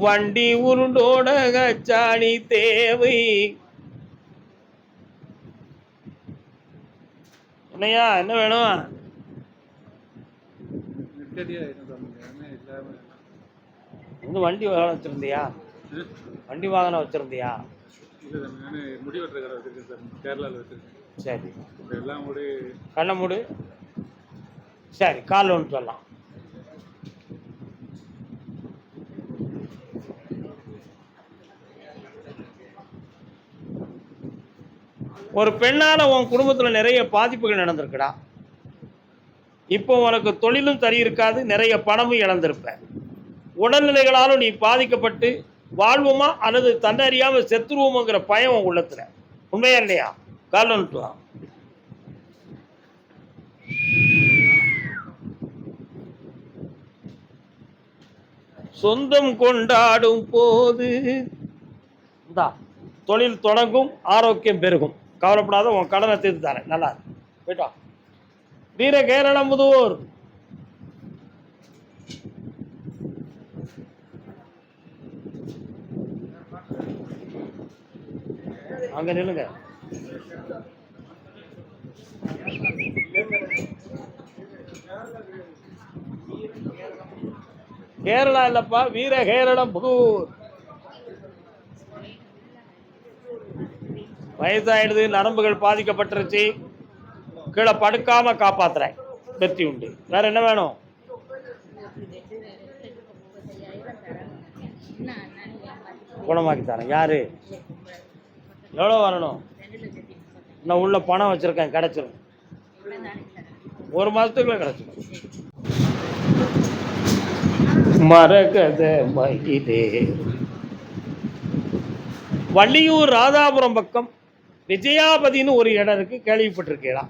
வண்டி உருண்டோட கச்சாணி தேவை. என்னையா என்ன வேணும்? வண்டி வாகனம் வச்சிருந்தியா? வண்டி வாகனம் வச்சிருந்தியா? முடி வெட்டுற கடை வச்சிருக்கேன் சார், கேரளாவில் வச்சிருக்கேன். சரி, எல்லாம் முடி. கண்ண மூடு. சரி, கால் ஒன்று சொல்லலாம். ஒரு பெண்ணால உன் குடும்பத்தில் நிறைய பாதிப்புகள் நடந்திருக்குடா. இப்போ உனக்கு தொழிலும் சரி இருக்காது, நிறைய பணமும் இழந்திருப்ப. உடல்நிலைகளாலும் நீ பாதிக்கப்பட்டு வாழ்வோமா அல்லது தன்னறியாம செத்துருவோமோங்கிற பயம் உன் உள்ளத்துல. உண்மையா இல்லையா? கால் ஒன்று வா. சொந்தம் கொண்டாடும் போது தொழில் தொடங்கும், ஆரோக்கியம் பெருகும். கவலைப்படாத, உன் கடனை தீர்த்து தரேன். நல்லா போயிட்டோம். வீர கேரளமுதூர். அங்க நில்லுங்க. கேரளா இல்லப்பா, வீர கேரளமுதூர். வயசாயிடுது, நரம்புகள் பாதிக்கப்பட்டுருச்சு, கீழே படுக்காம காப்பாத்துறேன். வெற்றி உண்டு. வேற என்ன வேணும்? குணமாக்கி தரேன். யாரு? எவ்வளோ வரணும்? நான் உள்ள பணம் வச்சிருக்கேன், கிடைச்சிரும். 1 மாசத்துக்குள்ள கிடைச்சிடும். மரகத மயிலே. வள்ளியூர் ராதாபுரம் பக்கம் விஜயாபதினு ஒரு இடம் இருக்கு, கேள்விப்பட்டிருக்கீங்களா?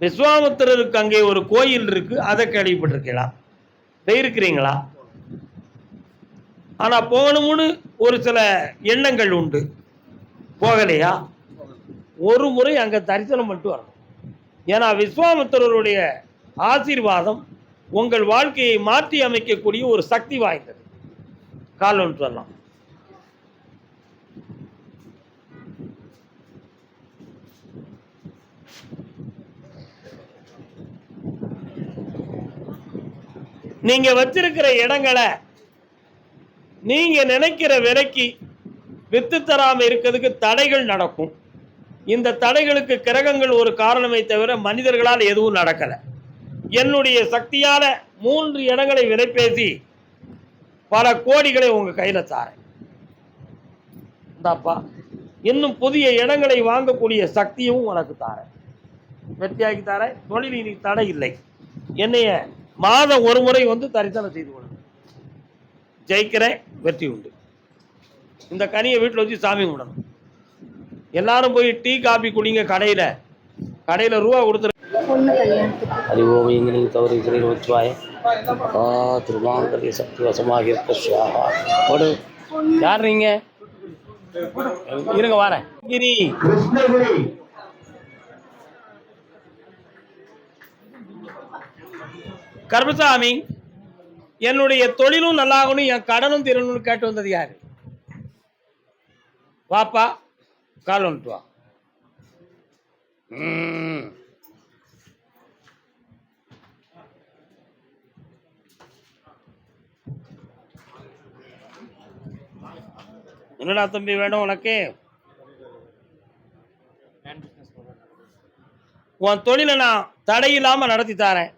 விஸ்வாமித்திரருக்கு அங்கே ஒரு கோயில் இருக்கு, அதை கேள்விப்பட்டிருக்கீங்களா? போயிருக்கிறீங்களா? ஆனா போகணும்னு ஒரு சில எண்ணங்கள் உண்டு, போகலையா? ஒரு முறை அங்க தரிசனம் பண்ணிட்டு வரணும். ஏன்னா விஸ்வாமித்திரருடைய ஆசீர்வாதம் உங்கள் வாழ்க்கையை மாற்றி அமைக்கக்கூடிய ஒரு சக்தி வாய்ந்தது. கால் ஒன்று சொல்லலாம். நீங்க வச்சிருக்கிற இடங்களை நீங்க நினைக்கிற விலைக்கு வித்து தராம இருக்கிறதுக்கு தடைகள் நடக்கும். இந்த தடைகளுக்கு கிரகங்கள் ஒரு காரணமே தவிர மனிதர்களால் எதுவும் நடக்கல. என்னுடைய சக்தியால 3 இடங்களை விலை பேசி பல கோடிகளை உங்க கையில தாரேன். இந்தாப்பா, இன்னும் புதிய இடங்களை வாங்கக்கூடிய சக்தியும் உனக்கு தாரேன், வெற்றியாக்கி தாரேன். தொழில் நீ தடை இல்லை. என்னைய மாதம் ஒரு முறை வந்து தரிசனம் செய்து கொள்ளுங்க. ஜெயிக்கிறேன், வெற்றி உண்டு. இந்த கனியை வீட்டில் வச்சு சாமி கும்பிடணும். எல்லாரும் போய் டீ காபி குடிங்க. கடையில் ரூபா கொடுத்துரு. அறிவோம் இங்கே தவறு இருக்கிறேன் வச்சுவாய திருமாங்கரிய சக்தி வசமாக இருக்க. யார் நீங்க? இருங்க வரேன். கிரி கருப்பசாமி, என்னுடைய தொழிலும் நல்லாகணும், என் கடனும் தீரணும்னு கேட்டு வந்தது யாரு? வாப்பா, கால் வந்துட்டு வா. என்னடா தம்பி வேணும் உனக்கு? உன் தொழிலை நான் தடையில்லாம நடத்தி தாரேன்.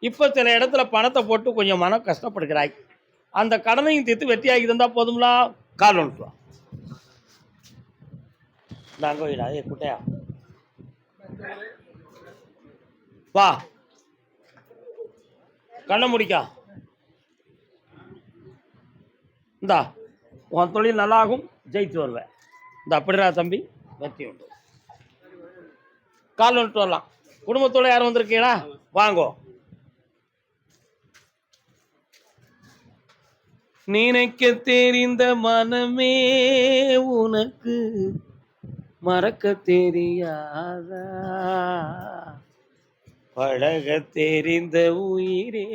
இப்ப சில இடத்துல பணத்தை போட்டு கொஞ்சம் மனம் கஷ்டப்படுகிறாய். அந்த கடனையும் தீர்த்து வெற்றியாகி இருந்தா போதும்லா. கால் வந்துட்டு வா. நாங்க வீடா ஏ குட்டையா வா, கண்ண முடிக்கா. இந்தா, உன் தொழில் நல்லாகும், ஜெயித்து வருவேன். இந்த அப்படிடா தம்பி, வெற்றி உண்டு. கால் வந்துட்டு வரலாம். குடும்பத்தோட யாரும் வந்திருக்கீங்களா? வாங்கோ. நினைக்க தெரிந்த மனமே உனக்கு மறக்க தெரியாதா? பழக தெரிந்த உயிரே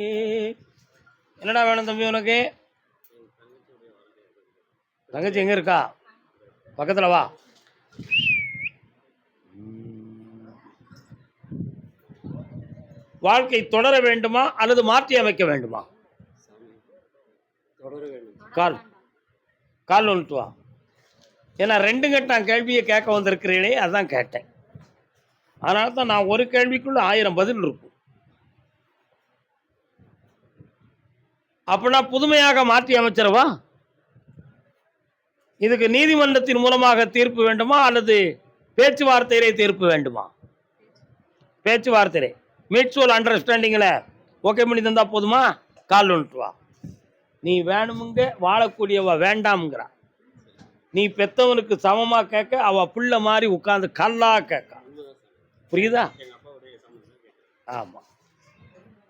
என்னடா வேணும் தம்பி உனக்கு? தங்கச்சி எங்க இருக்கா? பக்கத்துல வா. வாழ்க்கை தொடர வேண்டுமா அல்லது மாற்றி அமைக்க வேண்டுமா? கால் கால் ஒன்று வா. ஏன்னா ரெண்டு கட்டம் கேள்வியை கேட்க வந்திருக்கிறீங்களே, அதான் கேட்டேன். அதனால தான் நான் ஒரு கேள்விக்குள்ள 1000 பதில் இருக்கும். அப்படின்னா புதுமையாக மாற்றி அமைச்சிடவா? இதுக்கு நீதிமன்றத்தின் மூலமாக தீர்ப்பு வேண்டுமா அல்லது பேச்சுவார்த்தையிலே தீர்ப்பு வேண்டுமா? பேச்சுவார்த்தை, மியூச்சுவல் அண்டர்ஸ்டாண்டிங்கில் ஓகே பண்ணி தந்தா போதுமா? கால் ஒன்று வா. நீ வேணுமுங்க வாழக்கூடியவ வேண்டாம்ங்கிறா. நீ பெத்தவனுக்கு சமமா கேட்க, அவ புள்ள மாதிரி உட்கார்ந்து கல்லா கேட்க. புரியுதா? ஆமா.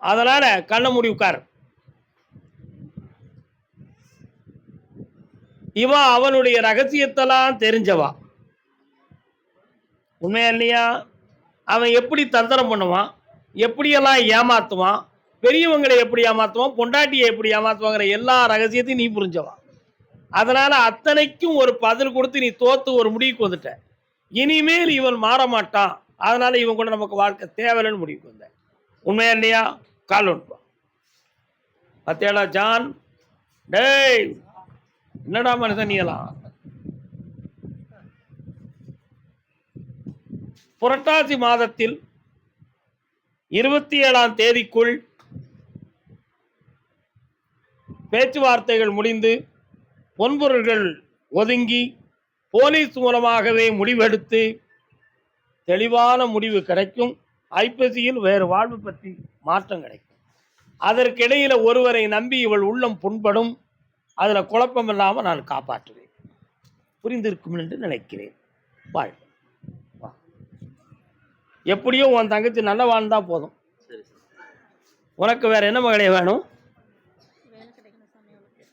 அதனால கண்ண மூடி உட்கார். இவன் அவனுடைய ரகசியத்தெல்லாம் தெரிஞ்சவா. உண்மையா இல்லையா? அவன் எப்படி தந்திரம் பண்ணுவான், எப்படியெல்லாம் ஏமாத்துவான், பெரியவங்களை எப்படி ஏமாத்துவான், பொண்டாட்டியை எப்படி ஏமாத்துவாங்கிற எல்லா ரகசியத்தையும் நீ புரிஞ்சவா. அதனால அத்தனைக்கும் ஒரு பதில் கொடுத்து நீ தோத்து ஒரு முடிவுக்கு வந்துட்ட. இனிமேல் இவன் மாற மாட்டான், அதனால இவன் கூட நமக்கு வாழ்க்கை தேவையில்லைன்னு முடிவுக்கு வந்த. உண்மையா இல்லையா? கால் ஒன்று. பத்தியாடா ஜான், டேய் என்னடா மனுஷன் நீலாம்? புரட்டாசி மாதத்தில் 27ஆம் தேதிக்குள் பேச்சுவார்த்தைகள் முடிந்து பொன்பொருள்கள் ஒதுங்கி போலீஸ் மூலமாகவே முடிவெடுத்து தெளிவான முடிவு கிடைக்கும். ஐப்பசியில் வேறு வாழ்வு பற்றி மாற்றம் கிடைக்கும். அதற்கிடையில் ஒருவரை நம்பி இவள் உள்ளம் புண்படும். அதில் குழப்பம் இல்லாமல் நான் காப்பாற்றுவேன். புரிந்திருக்கும் என்று நினைக்கிறேன். வாழ். எப்படியோ உன் தங்கச்சி நல்ல வாழ்ந்தா போதும். உனக்கு வேற என்ன மகளே வேணும்?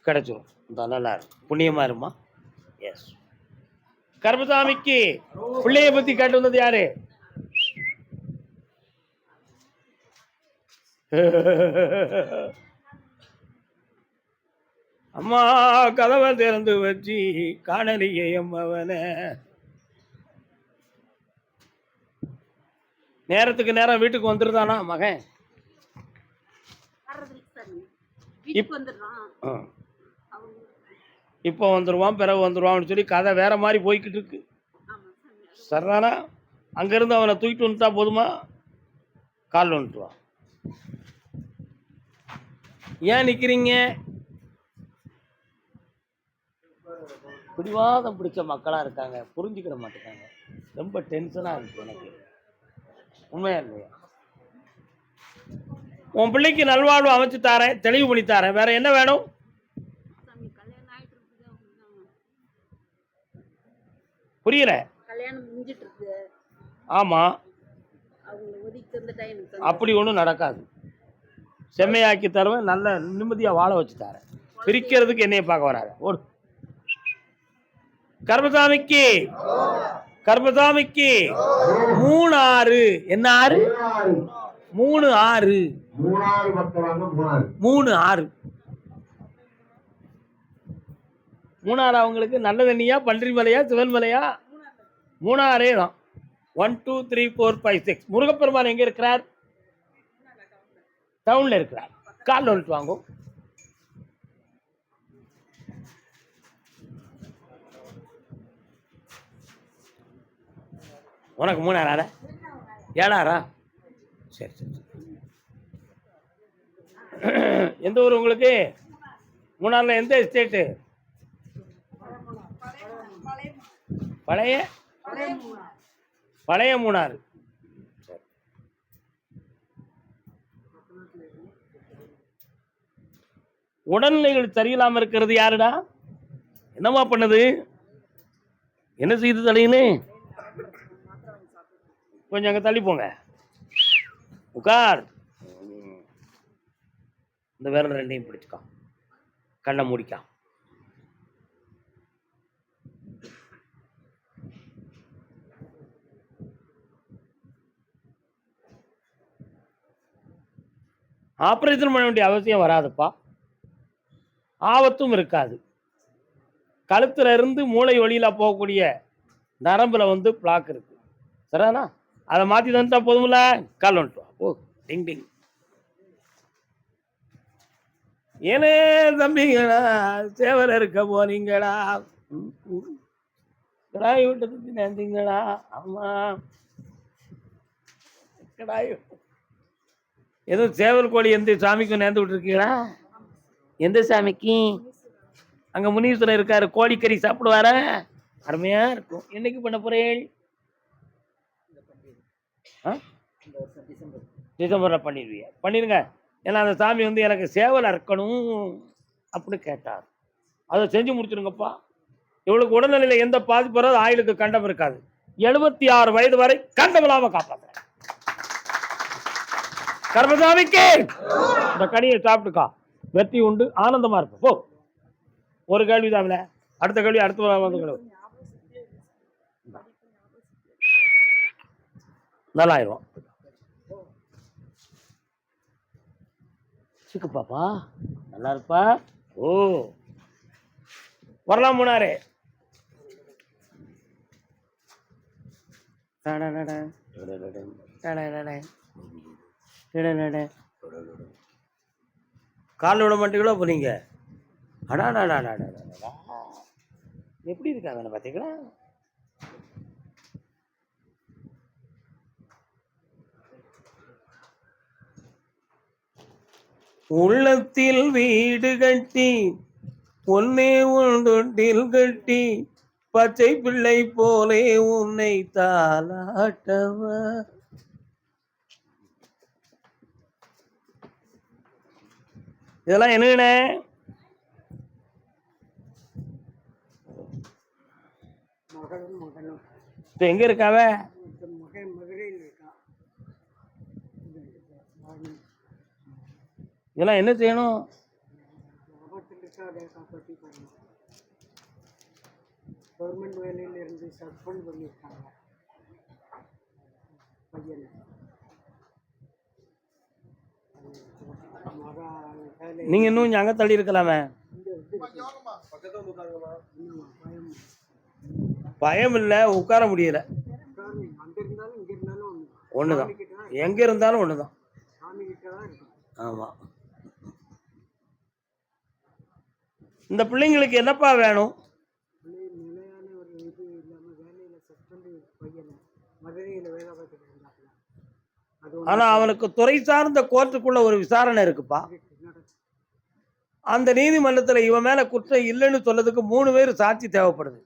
கிடைச்சிடும். நல்லா இருக்கும். புண்ணியமா இருமா. எஸ். கருப்பசாமிக்கு பிள்ளைய பத்தி கேட்டு வந்தது யாரு? அம்மா கதவை திறந்து வச்சு காணலியே அம்மவன. நேரத்துக்கு நேரம் வீட்டுக்கு வந்துருதானா மகன்? இப்போ வந்துடுவான், பிறகு வந்துடுவான்னு சொல்லி கதை வேற மாதிரி போய்கிட்டு இருக்கு. சரிதானா? அங்கிருந்து அவனை தூக்கிட்டு வந்துட்டா போதுமா? கால் வந்துட்டுவான். ஏன் நிற்கிறீங்க? பிடிவாதம் பிடிச்ச மக்களாக இருக்காங்க, புரிஞ்சுக்கிட மாட்டேங்காங்க. ரொம்ப டென்ஷனாக இருக்கு எனக்கு. உண்மையா இல்லையா? உன் பிள்ளைக்கு நல்வாழ்வு அமைச்சு தாரேன், தெளிவு பண்ணி தாரேன். வேற என்ன வேணும்? புரியல. ஆமா, அப்படி ஒன்றும் நடக்காது. செம்மையாக்கி தருவேன், நல்ல நிம்மதியாக வாழ வச்சு தரேன். பிரிக்கிறதுக்கு என்னைய பார்க்க வராது. ஒரு கர்மசாமிக்கு 3 6. என்ன 6? 3 6. 3 6. 3 அவங்களுக்கு நல்ல தண்ணியா, பன்றி மலையா, சிவன் மலையா? 3 தான். 1 2 3 4 5 6. முருகப்பெருமான் எங்க இருக்கிறார்? டவுன்ல இருக்கிறார். கால் வந்துட்டு வாங்கும். உனக்கு 3 7 சரி சரி. எந்த ஊர் உங்களுக்கு? 3 எந்த எஸ்டேட்டு? பழைய 3. உடல்நிலைகள் சரியில்லாம இருக்கிறது யாருடா? என்னமா பண்ணுது? என்ன செய்து தலையினு? கொஞ்சம் அங்க தள்ளி போங்க. உட்கார். இந்த விரல் 2ஐயும் பிடிச்சுக்கா, கண்ணை மூடிக்கா. ஆப்ரேஷன் பண்ண வேண்டிய அவசியம் வராதுப்பா. ஆபத்தும் இருக்காது. கழுத்துல இருந்து மூளை வழியில போகக்கூடிய நரம்புல வந்து பிளாக் இருக்கு. சரிதானா? அதை மாத்தி தந்துட்டா போதும்ல. கால் வந்துட்டு வா. ஓ டிங் டிங். ஏனே தம்பிங்களா சேவல இருக்க போறீங்களா? கடாய் விட்டதுக்கு நேர்ந்தீங்களா? ஆமா கடாய். எதுவும் சேவல் கோழி எந்த சாமிக்கும் நேர்ந்து விட்டுருக்கீங்களா? எந்த சாமிக்கு? அங்க முனீஸ்வரர் இருக்காரு, கோழிக்கறி சாப்பிடுவார, அருமையா இருக்கும். என்னைக்கு பண்ண போறேன்? டிசம்பர்ல பண்ணிடுவீங்க. பண்ணிருங்க. ஏன்னா அந்த சாமி வந்து எனக்கு சேவல் அறுக்கணும் அப்படின்னு கேட்டார். அதை செஞ்சு முடிச்சிருங்கப்பா. இவளுக்கு உடல்நிலையில எந்த பாதிப்பு வராது, ஆயுளுக்கு கண்டம் இருக்காது. 76 வயது வரை கண்டமில்லாம காப்பாத்துறேன். கர்மசாமிக்கு இந்த கனியை சாப்பிட்டுக்கா, வெற்றி உண்டு, ஆனந்தமா இருக்கும். போ. ஒரு கேள்விதான், அடுத்த கேள்வி அடுத்த கேள்வி. நல்லாயிரும். சிக்கு பாப்பா நல்லா இருப்பா. ஓ வரலாம் மூணாரே. கால் விட மாட்டீங்களோ போறீங்க. அடாடாடாடா எப்படி இருக்காங்க பார்த்தீங்களா? உள்ளத்தில் வீடு கட்டி ஒன்னே ஒன்றில் கட்டி பச்சை பிள்ளை போலே உன்னை தாலாட்டவ. இதெல்லாம் என்னங்கண்ணே? இப்ப எங்க இருக்காவ? இதெல்லாம் என்ன செய்யணும்? கவர்மெண்ட் வேலையில இருந்து சஸ்பெண்ட் பண்ணியிருக்காங்க பையனை. நீங்க இன்னும் கொஞ்சம் அங்க தள்ளி இருக்கலாமே. பயம் இல்ல, உட்கார முடியல. அங்க இருந்தாலும் இங்க இருந்தாலும் ஒண்ணுதான், எங்க இருந்தாலும் ஒண்ணுதான். சாமி கிட்ட தான் இருக்கும். ஆமா. இந்த பிள்ளைங்களுக்கு என்னப்பா வேணும்? நிலையான ஒரு இது இல்லாம வேலையில சஸ்பெண்ட் பையனை மதுரையில வேலை பார்த்துட்டு இருந்தாங்க. ஆனா அவனுக்கு துறை சார்ந்த கோர்ட்டுக்குள்ள ஒரு விசாரணை இருக்குப்பா. அந்த நீதிமன்றத்துல இவன் மேல குற்றம் இல்லைன்னு சொல்லதுக்கு 3 பேர் சாட்சி தேவைப்படுது.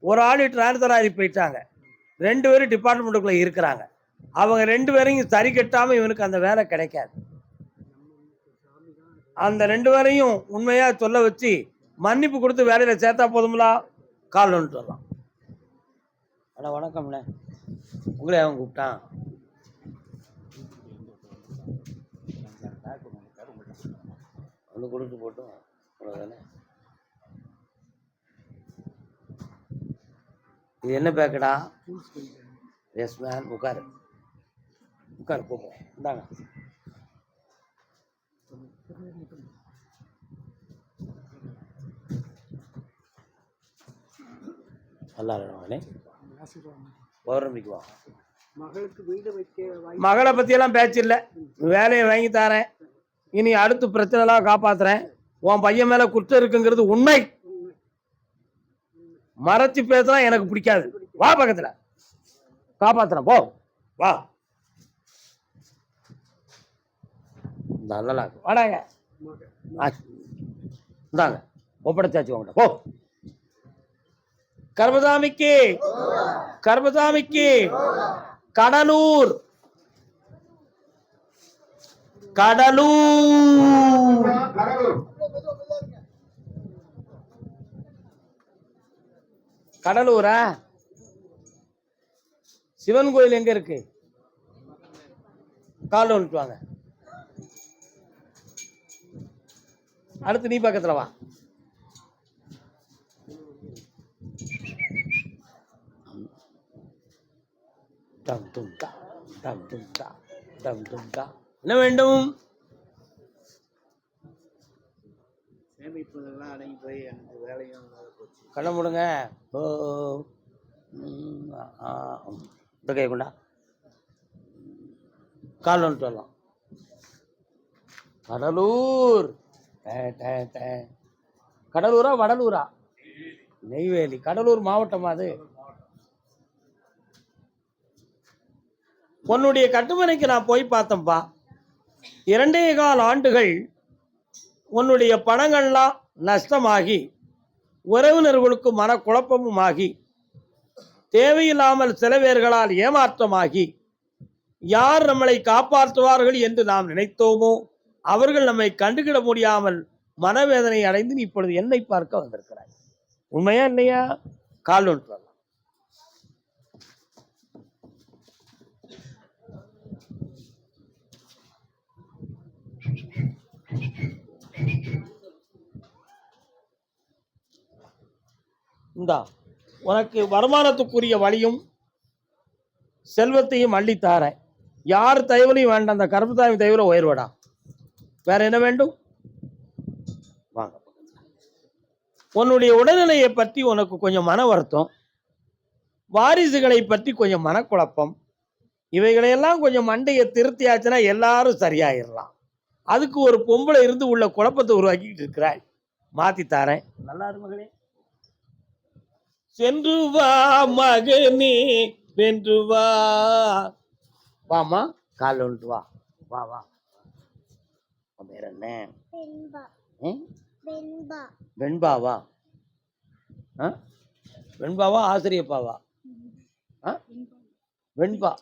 ஒரு ஆளு டிரான்ஸ்ஃபர் ஆகி போயிட்டாங்க, 2 பேரும் டிபார்ட்மெண்ட்டுக்குள்ள இருக்கிறாங்க. அவங்க 2 பேரையும் சரி கட்டாம இவனுக்கு அந்த வேலை கிடைக்காது. அந்த 2 பேரையும் உண்மையா சொல்ல வச்சு மன்னிப்பு கொடுத்து வேலையில சேர்த்தா போதும்ல. கால் வந்துட்டு வரலாம். அண்ணா வணக்கம்ண்ணே, உங்களே அவன் கூப்பிட்டான். ஒன்று கொடுத்து போட்டோம், அவ்வளோதானே. இது என்ன பேக்கடா? Yes man. உட்காரு உட்காரு, போப்போம். இந்தாங்க. நல்லா இருக்கே. பௌர்ணமிக்கு வா. மகளுக்கு வீடு வைக்க மகளை பற்றியெல்லாம் பேச்சு இல்லை. வேலையை வாங்கி தரேன். இனி அடுத்து பிரச்சனைலாம் காப்பாத்துறேன். உன் பையன் மேல குற்றம் இருக்குங்கிறது உண்மை. மறைச்சு பேசுனா எனக்கு பிடிக்காது. வா பக்கத்துல, காப்பாத்துறேன். போ வா. நல்லா வாடாங்க. இந்தாங்க, ஒப்படைச்சாச்சு உங்கள்கிட்ட. போ. கர்மசாமிக்கு, கர்மசாமிக்கு. கடலூர், கடலூர், கடலூரா? சிவன் கோயில் எங்க இருக்கு? கால் வந்துட்டு வாங்க. அடுத்து நீ பக்கத்துல வா. டம் டும் டா, டம் டும் டா, டம் டும் டா. என்ன வேண்டும்? சேமிப்புகள்லாம் அடங்கி போய் எனக்கு வேலையும் இல்லாத போச்சு. கண்ண முடுங்க. ஓ இந்த கை கொண்டா கால் வந்துட்டு வரலாம். கடலூர் கடலூரா வடலூரா? நெய்வேலி. கடலூர் மாவட்டமா அது? உன்னுடைய கட்டுமனைக்கு நான் போய் பார்த்தேன்ப்பா. 2.25 ஆண்டுகள் உன்னுடைய பணங்கள்லாம் நஷ்டமாகி, உறவினர்களுக்கு மனக்குழப்பமும் ஆகி, தேவையில்லாமல் சில பேர்களால் ஏமாற்றமாகி, யார் நம்மளை காப்பாற்றுவார்கள் என்று நாம் நினைத்தோமோ அவர்கள் நம்மை கண்டுகிட முடியாமல் மனவேதனை அடைந்து நீ இப்பொழுது என்னை பார்க்க வந்திருக்கிறாய். உண்மையா இல்லையா? கால் ஒன்று வரலாம். இந்தா உனக்கு வருமானத்துக்குரிய வழியும் செல்வத்தையும் அள்ளித்தாரேன். யார் தயவுலையும் வேண்டாம். அந்த கருப்புசாமி தயவுல உயர்வடா. வேற என்ன வேண்டும்? வாங்க. உன்னுடைய உடல்நிலையை பற்றி உனக்கு கொஞ்சம் மன வருத்தம், வாரிசுகளை பற்றி கொஞ்சம் மனக்குழப்பம், இவைகளையெல்லாம் கொஞ்சம் மண்டையை திருத்தியாச்சுன்னா எல்லாரும் சரியாயிடலாம். அதுக்கு ஒரு பொம்பளை இருந்து உள்ள குழப்பத்தை உருவாக்கிட்டு இருக்கிறாய். மாத்தி தாரேன். நல்லா இருக்கு மகளே. சென்று வா மகனே வென்று வா. வாமா, கால் வந்துட்டு வா. வா வா. பேர் என்ன? வெண்பாவா? வெண்பாவா ஆசிரியப்பாவா? வெண்பா.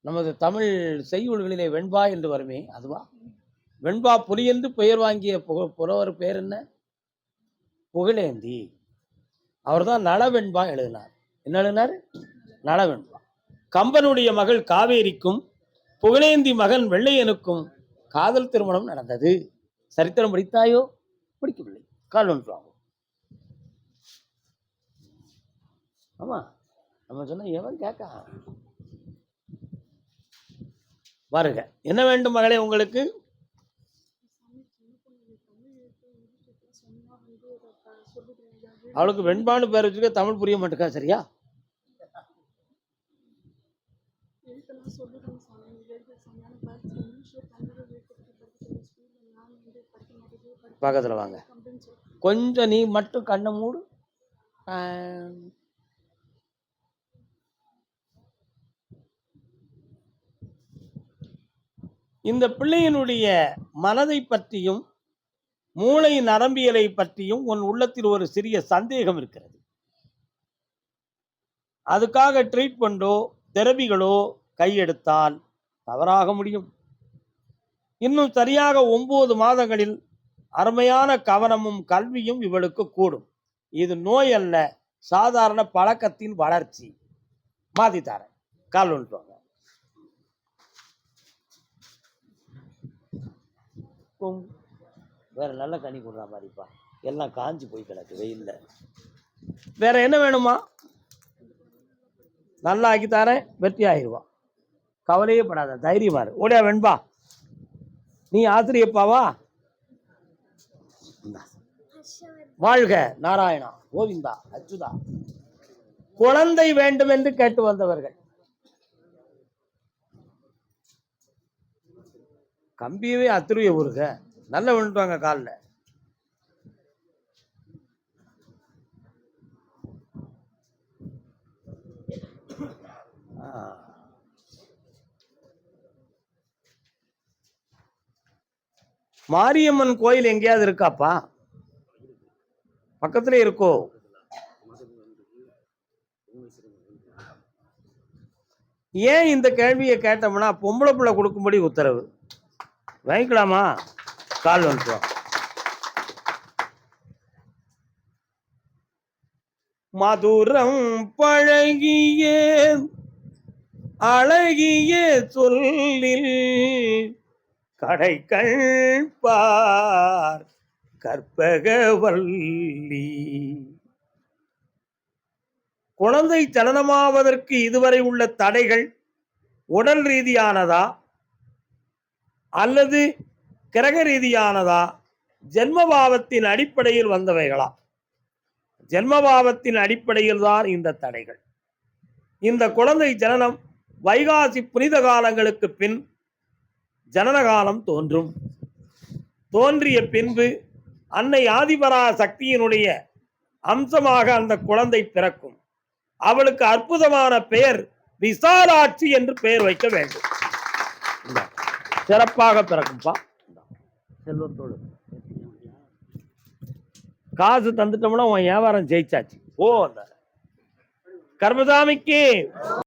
நமது தமிழ் செய்யுள்களிலே வெண்பா என்று வருமே அதுவா? வெண்பா புலி என்று பெயர் வாங்கிய புலவர் பேர் என்ன? புகழேந்தி. அவர் தான் நளவெண்பா எழுதினார். என்ன எழுதினார்? நளவெண்பா. கம்பனுடைய மகள் காவேரிக்கும் புகழேந்தி மகன் வெள்ளையனுக்கும் காதல் திருமணம் நடந்தது. சரித்திரம் படித்தாயோ? படிக்கவில்லை. கால் ஒன்று ஆகும். ஆமா, நம்ம சொன்ன எவன் கேட்க? பாருங்க, என்ன வேண்டும் மகளே உங்களுக்கு? அவளுக்கு வெண்பான்னு பேர் வச்சுக்க தமிழ் புரிய மாட்டேக்கா? சரியா? பக்கத்துல வாங்க. கொஞ்சம் நீ மட்டும் கண்ணை மூடு. இந்த பிள்ளையினுடைய மனதை பற்றியும் மூளை நரம்பியலை பற்றியும் உன் உள்ளத்தில் ஒரு சிறிய சந்தேகம் இருக்கிறது. அதுக்காக ட்ரீட்மெண்டோ தெரபிகளோ கையெடுத்தால் தவறாக முடியும். இன்னும் சரியாக 9 மாதங்களில் அருமையான கவனமும் கல்வியும் இவளுக்கு கூடும். இது நோய் அல்ல, சாதாரண பழக்கத்தின் வளர்ச்சி. மாத்தித்தார. கால் ஒன்றுவாங்க. வேற நல்ல கனி கொடுறா மாதிரிப்பா. எல்லாம் காஞ்சி போய் கிடக்கு வெயில்ல. வேற என்ன வேணுமா? நல்லா ஆக்கி தாரேன். வெற்றி ஆகிடுவா. கவலையே படாத, தைரியமா இரு. ஓடியா வெண்பா. நீ ஆசிரியப்பாவா? வாழ்க நாராயணா கோவிந்தா அச்சுதா. குழந்தை வேண்டும் என்று கேட்டு வந்தவர்கள். கம்பியவே அத்துருவிய ஊருக. நல்ல விழுந்துவாங்க காலில். மாரியம்மன் கோயில் எங்கேயாவது இருக்காப்பா? பக்கத்துல இருக்கோ? ஏன் இந்த கேள்வியை கேட்டோம்னா, பொம்பளை பிள்ளை கொடுக்கும்படி உத்தரவு. வாங்கிக்கலாமா? கால் வந்துட்டோம். மதுரம் பழகிய அழகிய சொல்லில் கடைகள் பார் கற்பகவல்லி. குழந்தை ஜனனமாவதற்கு இதுவரை உள்ள தடைகள் உடல் ரீதியானதா அல்லது கிரக ரீதியானதா ஜென்மபாவத்தின் அடிப்படையில் வந்தவைகளா? ஜென்மபாவத்தின் அடிப்படையில் தான் இந்த தடைகள். இந்த குழந்தை ஜனனம் வைகாசி புனித காலங்களுக்கு பின் ஜனன காலம் தோன்றும். தோன்றிய பின்பு அன்னை ஆதிபரா சக்தியினுடைய அம்சமாக அந்த குழந்தை பிறக்கும். அவளுக்கு அற்புதமான பெயர் விசாலாட்சி என்று பெயர் வைக்க வேண்டும். சிறப்பாக பிறக்கும்பா. செல்வத்தோடு காசு தந்துட்டோம்னா உன் வியாபாரம் ஜெயிச்சாச்சு. ஓ அந்த கர்மசாமிக்கு